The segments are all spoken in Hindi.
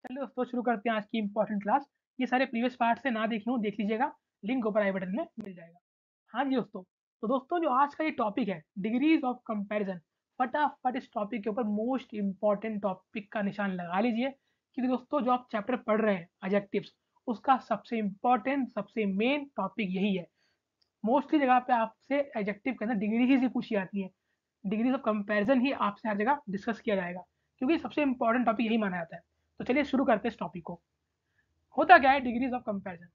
चलिए दोस्तों शुरू करते हैं आज की इंपॉर्टेंट क्लास। ये सारे प्रीवियस पार्ट से ना देखे हो देख लीजिएगा, लिंक ऊपर आई बटन में मिल जाएगा। हाँ जी दोस्तों, तो दोस्तों जो आज का ये टॉपिक है डिग्रीज ऑफ कंपैरिजन, फटाफट इस टॉपिक के ऊपर मोस्ट इंपॉर्टेंट टॉपिक का निशान लगा लीजिए, क्योंकि दोस्तों जो आप चैप्टर पढ़ रहे हैं एडजेक्टिव्स, उसका सबसे इंपॉर्टेंट सबसे मेन टॉपिक यही है। मोस्टली जगह पे आपसे एडजेक्टिव के अंदर डिग्री ही पूछी जाती है, डिग्रीज ऑफ कंपैरिजन ही आपसे हर जगह डिस्कस किया जाएगा, क्योंकि सबसे इंपॉर्टेंट टॉपिक यही माना जाता है। तो चलिए शुरू करते हैं इस टॉपिक को। होता क्या है degrees of comparison?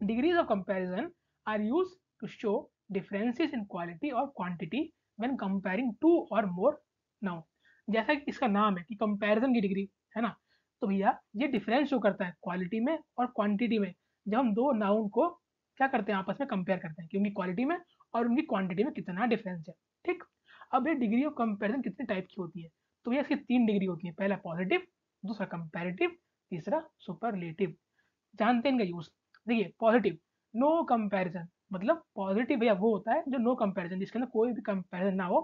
Degrees of comparison are used to show differences in quality और क्वांटिटी व्हेन कंपेयरिंग टू और मोर नाउन। जैसा कि इसका नाम है कि कंपैरिजन की डिग्री है ना, तो भैया ये डिफरेंस शो करता है क्वालिटी में और क्वांटिटी में, जब हम दो नाउन को क्या करते हैं आपस में कंपेयर करते हैं कि उनकी क्वालिटी में और उनकी क्वांटिटी में कितना डिफरेंस है। ठीक, अब ये डिग्री ऑफ कंपैरिजन कितने टाइप की होती है? तो भैया इसकी तीन डिग्री होती है, पहला पॉजिटिव, दूसरा कंपैरेटिव, तीसरा सुपरलेटिव। जानते हैं इनका यूज। देखिए पॉजिटिव, नो कंपैरिजन, मतलब पॉजिटिव भैया वो होता है जो नो कंपैरिजन, जिसके अंदर कोई भी कंपैरिजन ना हो,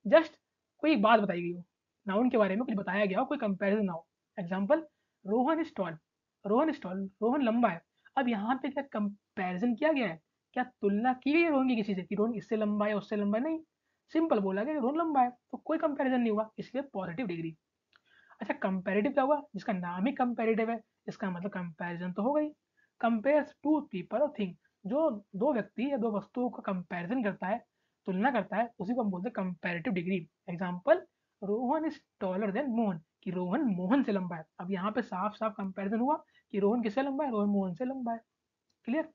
जस्ट कोई बात बताई गई हो, नाउन के बारे में कुछ बताया गया हो, कोई कंपैरिजन ना हो। Example, Rohan is tall, Rohan is tall, Rohan लंबा है। अब यहाँ पे क्या कंपैरिजन किया गया है? क्या तुलना की गई है रोहन की किसी से कि रोहन इससे लंबा है उससे लंबा है? नहीं, सिंपल बोला गया कि रोहन लंबा है, तो कोई कंपैरिजन नहीं हुआ, इसलिए पॉजिटिव डिग्री। अच्छा कंपैरेटिव क्या हुआ? जिसका नाम ही कंपैरेटिव है, इसका मतलब कंपैरिजन तो हो गई। कंपेयर्स टू पीपल और थिंग, जो दो व्यक्ति या दो वस्तुओं का कंपैरिजन करता है, तुलना करता है, उसी को हम बोलते हैं comparative degree. Example, Rohan is taller than Mohan, कि रोहन मोहन से लंबा है। अब यहाँ पे साफ साफ कंपैरिजन हुआ कि रोहन किससे लंबा है? रोहन मोहन से लंबा है। Clear?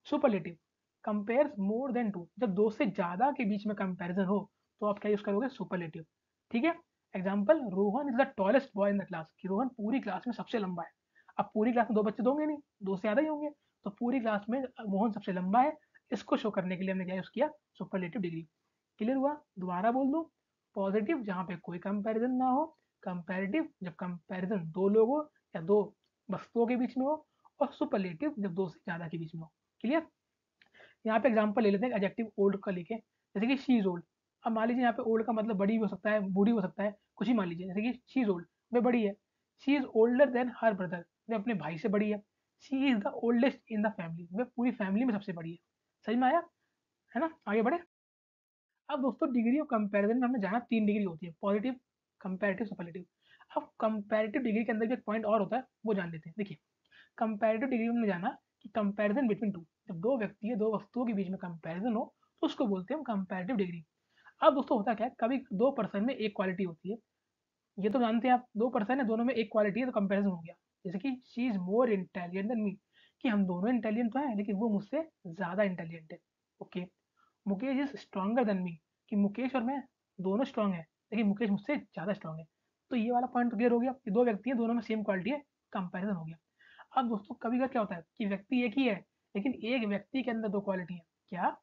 Superlative, compares more than two, जब दो से ज्यादा के बीच में कंपैरिजन हो तो आप क्या यूज करोगे? सुपरलेटिव। ठीक है? Example, Rohan is the tallest boy in the class, कि रोहन पूरी क्लास में सबसे लंबा है। अब पूरी क्लास में दो बच्चे तो होंगे नहीं, दो से ज्यादा ही होंगे, तो पूरी क्लास में मोहन सबसे लंबा है, इसको शो करने के लिए हमने क्या यूज किया? Superlative degree. क्लियर हुआ? दोबारा बोल दो, पॉजिटिव जहाँ पे कोई कंपैरिजन ना हो, कंपैरेटिव जब कंपैरिजन दो लोगों या दो वस्तुओं के बीच में हो, और सुपरलेटिव जब दो से ज्यादा के बीच में हो। क्लियर? यहाँ पे एग्जांपल ले लेते हैं एडजेक्टिव ओल्ड का लेके, जैसे कि शी इज ओल्ड। अब मान लीजिए यहाँ पे ओल्ड का मतलब बड़ी भी हो सकता है, बूढ़ी हो सकता है, कुछ ही मान लीजिए, जैसे कि शी इज ओल्ड, वह बड़ी है। She is older than her brother, वह अपने भाई से बड़ी है। She is the oldest in the family, वह पूरी फैमिली में सबसे बड़ी है। समझ में आया? है ना? आगे बढ़े। अब दोस्तों डिग्री ऑफ कंपैरिजन में हमने जाना तीन डिग्री होती है, पॉजिटिव, कंपैरेटिव, सुपरलेटिव। अब कंपैरेटिव डिग्री के अंदर भी एक पॉइंट और होता है, वो जान लेते हैं। देखिए कंपैरेटिव डिग्री में हमने जाना कि कंपैरिजन बिटवीन टू, जब दो व्यक्ति या दो वस्तुओं के बीच में कंपैरिजन हो तो उसको बोलते हैं हम कंपैरेटिव डिग्री। अब दोस्तों होता क्या है, कभी दो पर्सन में एक क्वालिटी होती है, ये तो जानते हैं आप, दो पर्सन है दोनों में एक क्वालिटी है तो कंपैरिजन हो गया। जैसे कि she is more intelligent than me, कि हम दोनों इंटेलिजेंट तो हैं लेकिन वो मुझसे ज्यादा इंटेलिजेंट है। Okay, Mukesh is stronger than me, कि मुकेश और मैं दोनों स्ट्रांग है लेकिन मुकेश मुझसे ज्यादा स्ट्रांग है। तो ये वाला पॉइंट क्लियर हो गया कि दो व्यक्ति हैं दोनों में सेम क्वालिटी है, कंपैरिजन हो गया। अब दोस्तों कभी कभी क्या होता है कि व्यक्ति एक ही है लेकिन एक व्यक्ति के अंदर दो क्वालिटी है। क्या?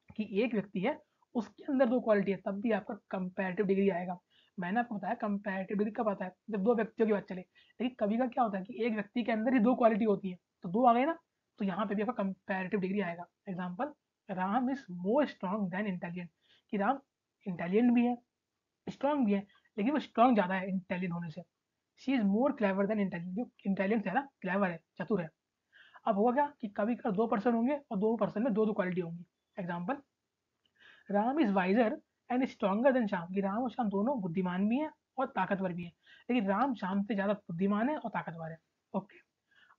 कि एक व्यक्ति है, उसके अंदर दो क्वालिटी है, तब भी आपका कंपैरेटिव डिग्री आएगा। मैंने आपको बताया कंपैरेटिव डिग्री कब आता है? जब दो व्यक्तियों की बात चले। लेकिन कभी का क्या होता है कि एक व्यक्ति के अंदर ही दो क्वालिटी होती है, तो दो आ गए ना, तो यहाँ पे भी आपका कंपैरेटिव डिग्री आएगा। Example, Ram is more strong then intelligent, कि राम इंटेलिजेंट भी है, स्ट्रॉन्ग भी है, लेकिन वो स्ट्रॉन्ग ज्यादा है इंटेलिजेंट होने से। She is more clever than intelligent, जो इंटेलिजेंट है ना, क्लेवर है, चतुर है। अब होगा क्या कि कभी कभी दो पर्सन होंगे और दो पर्सन में दो दो क्वालिटी होंगी। Example, Ram is wiser and stronger than Shyam, कि राम और श्याम दोनों बुद्धिमान भी हैं और ताकतवर भी हैं, लेकिन राम श्याम से ज्यादा बुद्धिमान है और ताकतवर है। Okay,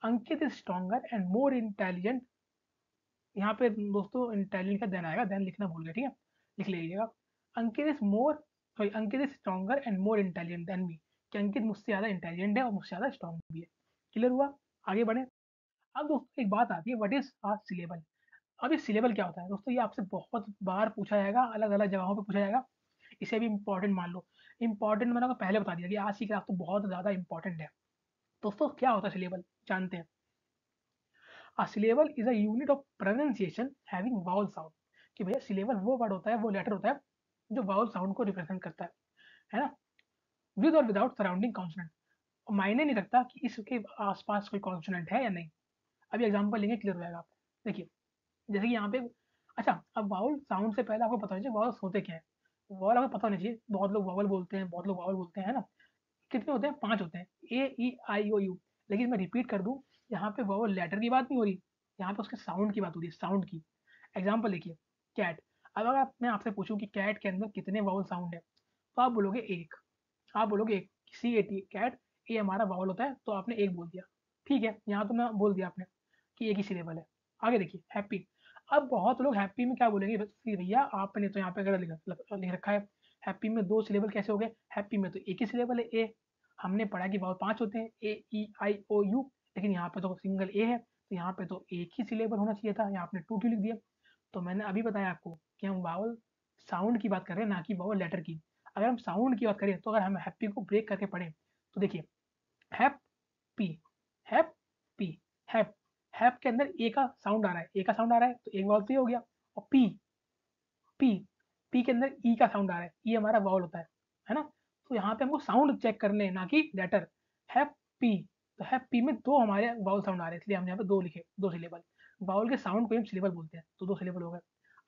Ankit is stronger and more intelligent. यहाँ पे दोस्तों इंटेलिजेंट का देन आएगा, देन लिखना भूल गया, ठीक है, लिख लीजिएगा। Ankit is more, sorry, Ankit is stronger and more intelligent than me, कि अंकित मुझसे ज्यादा इंटेलिजेंट है और मुझसे ज्यादा स्ट्रॉन्ग भी है। क्लियर हुआ? आगे बढ़े। अब दोस्तों एक बात आती है, व्हाट इज आ सिलेबल। अब ये सिलेबल क्या होता है दोस्तों? ये आपसे बहुत बार पूछा जाएगा, अलग अलग जगहों पे पूछा जाएगा, इसे भी इंपॉर्टेंट मान लो। इंपॉर्टेंट मैंने आपको पहले बता दिया कि आज की क्लास तो बहुत ज़्यादा इंपॉर्टेंट है। दोस्तों क्या होता है सिलेबल, जानते हैं? A syllable is a unit of pronunciation having vowel sound, कि भैया सिलेबल वो वर्ड होता है, वो लेटर होता है जो वाउल साउंड को रिप्रेजेंट करता है ना, विद और विदाउट सराउंडिंग कॉन्सोनेंट। मायने नहीं रखता कि इसके आसपास कोई कॉन्सोनेंट है या नहीं। अभी एग्जांपल लेंगे, क्लियर हो जाएगा आपको। देखिए जैसे कि यहाँ पे, अच्छा अब वावल साउंड से पहले आपको पता होना चाहिए वावल्स होते क्या है। वावल आपको पता होना चाहिए, बहुत लोग वावल बोलते हैं, बहुत लोग वावल बोलते हैं, है ना। कितने होते हैं? 5 होते हैं, ए ई आई ओ यू। लेकिन मैं रिपीट कर दूँ, यहाँ पे वावल लेटर की बात नहीं हो रही, यहाँ पे उसके साउंड की बात हो रही है, साउंड की। एग्जाम्पल देखिए, कैट। अब अगर मैं आपसे पूछूं कि कैट के अंदर कितने वावल साउंड है, तो आप बोलोगे एक। आप बोलोगे एक, सी ए टी कैट, ए हमारा वावल होता है, तो आपने एक बोल दिया। ठीक है, यहाँ तो मैं बोल दिया आपने कि एक ही सिलेबल है। आगे देखिए, हैप्पी। अब बहुत लोग हैप्पी में क्या बोलेंगे, बस कि भैया आपने तो यहाँ पे गलत लिख रखा है, हैप्पी में 2 सिलेबल कैसे हो गए? हैप्पी में तो एक ही सिलेबल है, ए। हमने पढ़ा कि वावल 5 होते हैं, ए ई आई ओ यू, लेकिन यहाँ पे तो सिंगल ए है, तो यहाँ पे तो एक ही सिलेबल होना चाहिए था, यहाँ आपने 2 क्यों लिख दिया? तो मैंने अभी बताया आपको कि हम वावल साउंड की बात कर रहे हैं, ना कि वावल लेटर की। अगर हम साउंड की बात करें, तो अगर हम हैप्पी को ब्रेक करके पढ़ें, तो देखिए, हैप पी, हैप पी, हैप। हैप के अंदर ए का साउंड आ रहा है, ए का साउंड आ रहा है, तो एक वावल तो ये हो गया। और पी, पी, पी के अंदर ई का साउंड आ रहा है, ई हमारा वावल होता है ना? तो यहाँ पे हमको साउंड चेक करने हैं, ना कि लेटर। हैप पी, तो हैप पी में 2 हमारे वावल साउंड आ रहे हैं, इसलिए हमने यहाँ पे 2 लिखे, 2 सिलेबल। वावल के साउंड को हम सिलेबल बोलते हैं, तो 2 सिलेबल हो गए।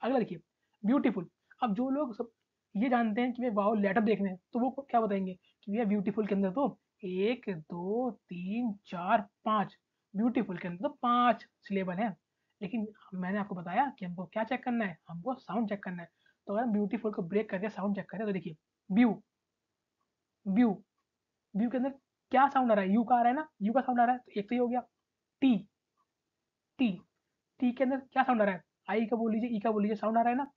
अगला देखिए, ब्यूटीफुल। अब जो लोग सब ये जानते हैं कि वे वावल लेटर देखने हैं, तो वो क्या बताएंगे कि भैया ब्यूटीफुल के अंदर तो 1 2 3 4 5, ब्यूटीफुल के अंदर तो 5 सिलेबल हैं। लेकिन मैंने आपको बताया कि हमको क्या चेक करना है, हमको साउंड चेक करना है। तो अगर हम ब्यूटीफुल को ब्रेक करके साउंड चेक करें, तो देखिए, व्यू, व्यू, व्यू के अंदर क्या साउंड आ रहा है? यू का आ रहा है ना, यू का साउंड आ रहा है, तो एक तो ये हो गया। टी, टी, टी के अंदर क्या साउंड आ रहा है? आई का बोल लीजिए, ई का बोल लीजिए, साउंड आ रहा है ना,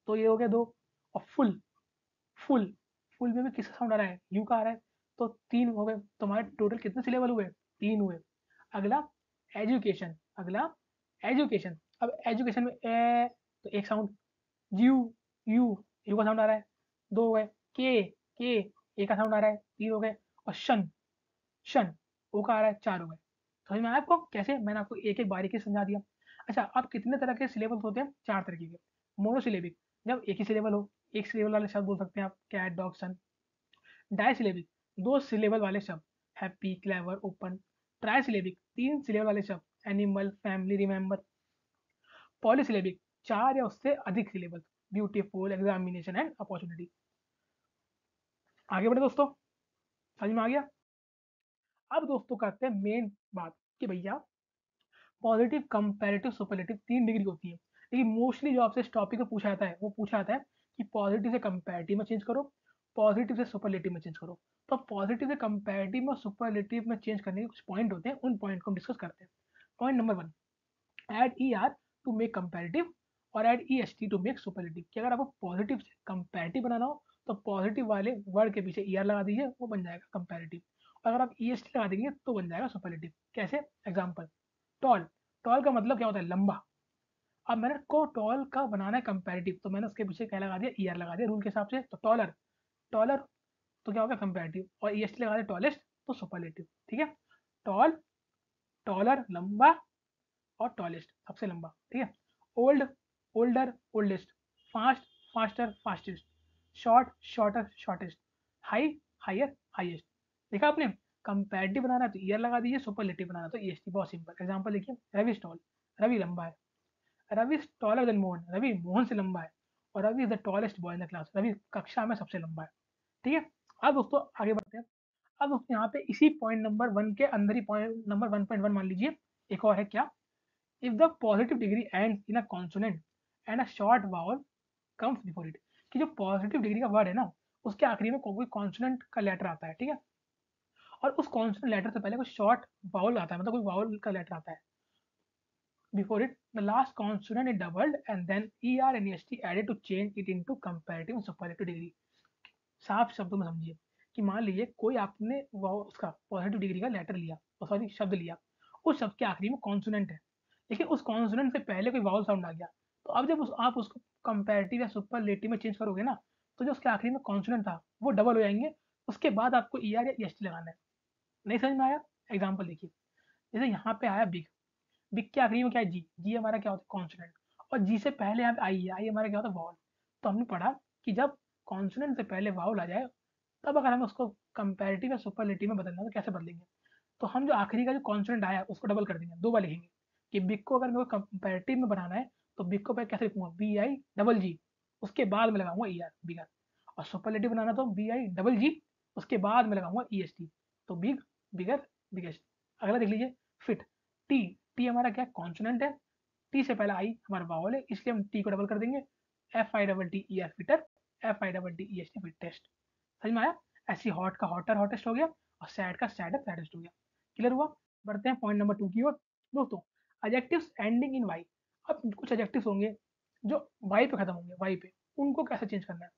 तो ये हो गया 2। और फुल, फुल, फुल में भी किसका साउंड आ रहा है? यू का आ रहा है, तो 3 हो गए। तो हमारे टोटल कितने सिलेबल हुए? 3 हुए। अगला एजुकेशन, अगला एजुकेशन। अब एजुकेशन में ए, तो एक साउंड, यू, यू, यू का साउंड आ रहा है, 2 हो गए। के, ए का साउंड आ रहा है, 3 हो गए। और शन, शन, ओ का आ रहा है, 4 हो गए। समझ में आया आपको कैसे? मैंने आपको एक एक बारीकी से समझा दिया। अच्छा, अब कितने तरह के सिलेबल्स होते हैं? 4 तरीके के। मोनोसिलेबिक, जब एक ही सिलेबल हो, एक सिलेबल वाले शब्द बोल सकते हैं आप, कैट डॉग सन। डायसिलेबिक, 2 सिलेबल वाले शब्द, हैप्पी क्लेवर ओपन। ट्राइसिलेबिक, 3 सिलेबल वाले शब्द, एनिमल फैमिली रिमेंबर। पॉलीसिलेबिक, 4 या उससे अधिक syllable, beautiful examination and opportunity. आगे बढ़े दोस्तों, समझ में आ गया? अब दोस्तों करते हैं मेन बात कि भैया पॉजिटिव कंपैरेटिव सुपरलेटिव 3 डिग्री होती है। लेकिन मोस्टली जो आपसे इस टॉपिक में पूछा जाता है, वो पूछा जाता है कि पॉजिटिव से कंपैरेटिव में चेंज करो, पॉजिटिव से सुपरलेटिव में चेंज करो। तो पॉजिटिव से कंपैरेटिव और सुपरलेटिव में चेंज करने के कुछ पॉइंट होते हैं, उन पॉइंट को हम डिस्कस करते हैं। Point number 1, add E R to make comparative और add E S T to make superlative. कि अगर आपको पॉजिटिव से कंपैरेटिव बनाना हो, तो पॉजिटिव वाले वर्ड के पीछे ई आर लगा दीजिए, वो बन जाएगा कंपैरेटिव। और अगर आप ई एस टी लगा देंगे, तो बन जाएगा सुपरलेटिव। कैसे? Example, toll. टॉल का मतलब क्या होता है? लंबा। अब मैंने को टॉल का बनाना है कंपैरेटिव, तो मैंने उसके पीछे क्या लगा दिया? ईयर लगा दिया रूल के हिसाब से। तो टॉलर, टॉलर तो क्या होगा? कंपैरेटिव। और ई एस टी लगा दिया टॉलेस्ट, तो सुपरलेटिव। ठीक है, टॉल, टॉलर लंबा, और टॉलेस्ट सबसे लंबा। ठीक है, old, older oldest, fast faster fastest, short shorter shortest, high higher highest. देखा आपने? कंपैरेटिव बनाना है तो ईयर लगा दीजिए, सुपरलेटिव बनाना है तो ई एस टी। बहुत सिंपल। एग्जाम्पल देखिए, रवि टॉल, रवि लंबा है। Ravi is taller than Mohan, Ravi Mohan से लंबा है। और Ravi is the tallest boy in the class, Ravi कक्षा में सबसे लंबा है। ठीक है, अब दोस्तों आगे बढ़ते हैं। अब दोस्तों यहाँ पे इसी पॉइंट नंबर 1 के अंदर ही पॉइंट नंबर 1.1 मान लीजिए, एक और है क्या? If the positive degree ends in a consonant and a short vowel comes before it. कि जो पॉजिटिव डिग्री का वर्ड है ना, उसके आखिरी में कोई कॉन्सोनेंट का लेटर आता है। ठीक है, और उस कॉन्सोनेंट लेटर से पहले कोई शॉर्ट वावल आता है, मतलब कोई वावल का लेटर आता है before it, the last consonant is doubled and then er and est added to change it into comparative and superlative degree। साफ शब्दों में समझिए कि मान लीजिए कोई आपने उसका पॉजिटिव डिग्री का लेटर लिया, सॉरी शब्द लिया, उस शब्द के आखिरी में कॉन्सोनेंट है, लेकिन उस कॉन्सोनेंट से पहले कोई वावल साउंड आ गया, तो अब जब आप उसको कंपैरेटिव या सुपरलेटिव में चेंज करोगे ना, तो जो उसके आखिरी में कॉन्सोनेंट था वो डबल हो जाएंगे। उसके बाद आपको ई आर या एस टी लगाना है। नहीं समझ में आया? एग्जाम्पल देखिए, जैसे यहाँ पे आया बिग, बिग के आखिरी में क्या है? जी, जी हमारा क्या होता है? कॉन्सोनेंट। और जी से पहले यहाँ पे आई है, आई हमारा क्या होता है? वावल। तो हमने पढ़ा कि जब कॉन्सोनेंट से पहले वावल आ जाए, तब अगर हमें उसको कंपैरेटिव या सुपरलेटिव में बदलना है, तो कैसे बदलेंगे? तो हम जो आखिरी का जो कॉन्सोनेंट आया उसको डबल कर देंगे, 2 बार लिखेंगे। कि बिग को अगर मेरे को कंपैरेटिव में बनाना है, तो बिग को पहले कैसे लिखूंगा? बी आई डबल जी, उसके बाद में लगाऊंगा ई आर, बिगर। और सुपरलेटिव बनाना तो बी आई डबल जी, उसके बाद मैं लगाऊंगा EST, तो बिग, बिगर, बिगेस्ट। अगला देख लीजिए फिट, टी, टी हमारा क्या कॉन्सोनेंट है, टी से पहला आई हमारा वावल है, इसलिए हम टी को डबल कर देंगे, FITTER fitter, FITTEST fittest. समझ में आया? ऐसी हॉट का हॉटर हॉटेस्ट हो गया, और सैड का सैडर सैडेस्ट हो गया। क्लियर हुआ? बढ़ते हैं पॉइंट नंबर 2 की ओर। दोस्तों, एडजेक्टिव्स एंडिंग इन वाई। अब कुछ एडजेक्टिव्स होंगे जो वाई पे खत्म होंगे, वाई पे, उनको कैसे चेंज करना है?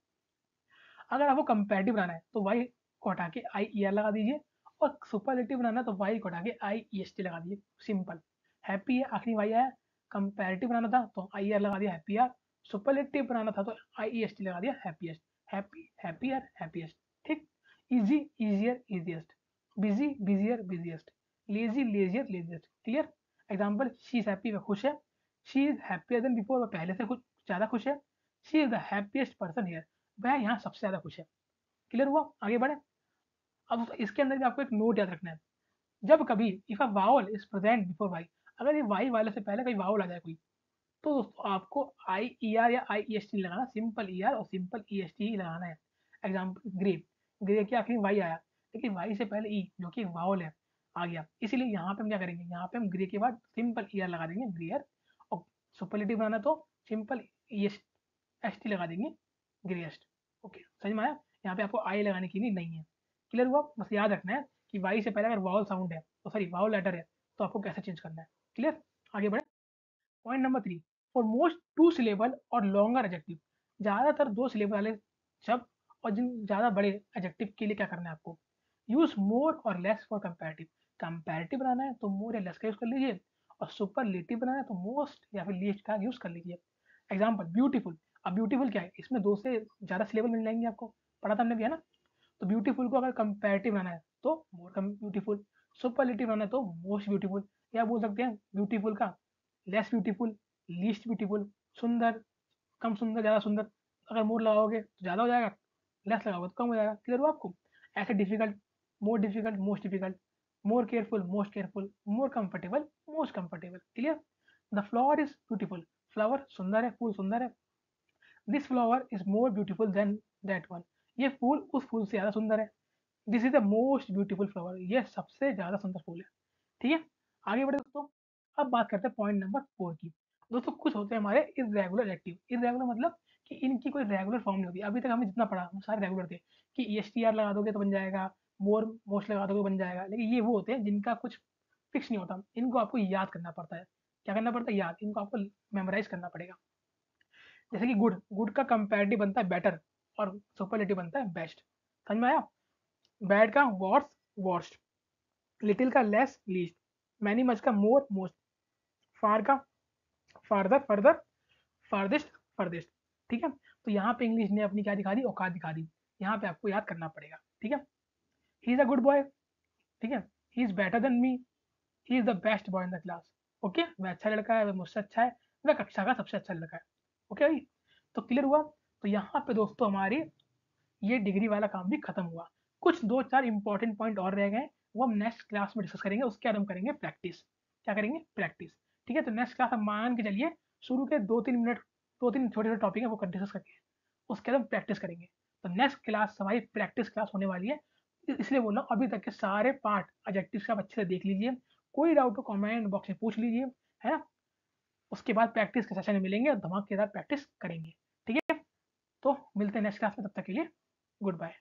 अगर आपको कंपैरेटिव बनाना है तो वाई को हटा के IER लगा दीजिए, और सुपरलेटिव बनाना है तो वाई को हटा के IEST लगा दीजिए, सिंपल। हैप्पी है, आखिरी वाई आया। कंपैरेटिव बनाना था तो IER लगा दिया, हैप्पी आर। सुपरलेटिव बनाना था तो IEST लगा दिया, हैप्पीएस्ट। Happy, happier, happiest. ठीक। Easy, easier, easiest. Busy, busier, busiest. Lazy, lazier, laziest. Clear? Example, she is happy, वह खुश है। She is happier than before, वह पहले से कुछ ज़्यादा खुश है। She is the happiest person here, वह यहाँ सबसे ज़्यादा खुश है। क्लियर हुआ? आगे बढ़े। अब इसके अंदर भी आपको एक नोट याद रखना है। जब कभी if a vowel is present before Y, अगर ये वाई वाले से पहले कोई वावल आ जाए कोई, तो दोस्तों आपको IER या IEST नहीं लगाना, सिंपल ER और सिंपल EST ही लगाना है। एग्जाम्पल, ग्रे, ग्रे के आखिरी वाई आया, लेकिन वाई से पहले ई जो कि वावल है आ गया, इसीलिए यहाँ पे हम क्या करेंगे, यहाँ पे हम ग्रे के बाद सिंपल ER लगा देंगे, ग्रेयर। और सुपरलेटिव बनाना तो सिंपल EST लगा देंगे, ग्रेएस्ट। ओके, समझ में आया? यहाँ पे आपको आई लगाने की नहीं है। क्लियर हुआ? बस याद रखना है कि वाई से पहले अगर वावल साउंड है, तो सॉरी वावल लेटर है, तो आपको कैसे चेंज करना है। क्लियर? आगे बढ़े। Point number 3, for most 2 syllable और लॉन्गर एडजेक्टिव, ज़्यादातर 2 सिलेबल वाले शब्द और जिन ज़्यादा बड़े एडजेक्टिव के लिए क्या करना है आपको, यूज मोर और लेस फॉर कंपैरेटिव। कंपैरेटिव बनाना है तो मोर या लेस का यूज कर लीजिए, और सुपरलेटिव बनाना है तो मोस्ट या फिर लीस्ट का यूज कर लीजिए। Example, beautiful. अब ब्यूटीफुल क्या है, इसमें 2 से ज़्यादा सिलेबल मिल जाएंगे आपको, पढ़ा था हमने भी है ना। तो ब्यूटीफुल को अगर कंपैरेटिव बनाना है तो मोर कम ब्यूटीफुल, सुपरलेटिव बनाना है तो मोस्ट ब्यूटीफुल, या बोल सकते हैं ब्यूटीफुल का लेस ब्यूटीफुल, लीस्ट ब्यूटीफुल, सुंदर, कम सुंदर, ज़्यादा सुंदर। अगर मोर लगाओगे तो ज़्यादा हो जाएगा, लेस लगाओगे तो कम हो जाएगा। क्लियर हुआ आपको? ऐसे difficult, most difficult, more careful, most careful, more comfortable, most comfortable. Clear? The flower is beautiful, flower सुंदर है, फूल सुंदर है। This flower is more beautiful then that one, ये फूल उस फूल से ज़्यादा सुंदर है। This is the most beautiful flower, ये सबसे ज़्यादा सुंदर फूल है। ठीक है? आगे बढ़े दोस्तों। अब बात करते हैं पॉइंट नंबर 4 की। दोस्तों, कुछ होते हैं हमारे इरेगुलर एडजेक्टिव। इरेगुलर मतलब कि इनकी कोई रेगुलर फॉर्म नहीं होती। अभी तक हमने जितना पढ़ा वो सारे रेगुलर थे, कि ESTR लगा दोगे तो बन जाएगा, मोर मोस्ट लगा दोगे बन जाएगा, लेकिन ये वो होते हैं जिनका कुछ फिक्स नहीं होता, इनको आपको याद करना पड़ता है। क्या करना पड़ता है? याद। इनको आपको मेमोराइज करना पड़ेगा। जैसे कि गुड, गुड का कंपैरेटिव बनता है बेटर, और सुपरलेटिव बनता है बेस्ट। समझ में आया? बैड का वर्स, वर्स्ट। लिटिल का लेस, लीस्ट। मैनी मच का मोर, मोस्ट। फार का फार्दर, फर्दर, फार्देस्ट, फर्देस्ट। ठीक है? तो यहाँ पे इंग्लिश ने अपनी क्या दिखा दी, औकात दिखा दी। यहाँ पे आपको याद करना पड़ेगा। ठीक है? He is a good boy. ठीक है? He is better than me, he is the best boy in the class. Okay, वह अच्छा लड़का है, वह मुझसे अच्छा है, वह कक्षा का सबसे अच्छा लड़का है। ओके भाई? तो क्लियर हुआ? तो यहाँ पे दोस्तों हमारी ये डिग्री वाला काम भी खत्म हुआ। कुछ 2-4 इंपॉर्टेंट पॉइंट और रह गए, वो हम नेक्स्ट क्लास में डिस्कस करेंगे। उसके बाद हम करेंगे प्रैक्टिस। क्या करेंगे? प्रैक्टिस। ठीक है? तो नेक्स्ट क्लास हम मान के चलिए शुरू के 2-3 मिनट, 2-3 छोटे-छोटे टॉपिक है वो डिस्कस करके उसके बाद हम प्रैक्टिस करेंगे। तो नेक्स्ट क्लास हमारी प्रैक्टिस क्लास होने वाली है। इसलिए बोल रहा हूँ, अभी तक के सारे पार्ट एडजेक्टिव्स का आप अच्छे से देख लीजिए। कोई डाउट हो कमेंट बॉक्स में पूछ लीजिए, है ना? उसके बाद प्रैक्टिस के सेशन में मिलेंगे और धमाकेदार प्रैक्टिस करेंगे। ठीक है? तो मिलते हैं नेक्स्ट क्लास में, तब तक के लिए गुड बाय।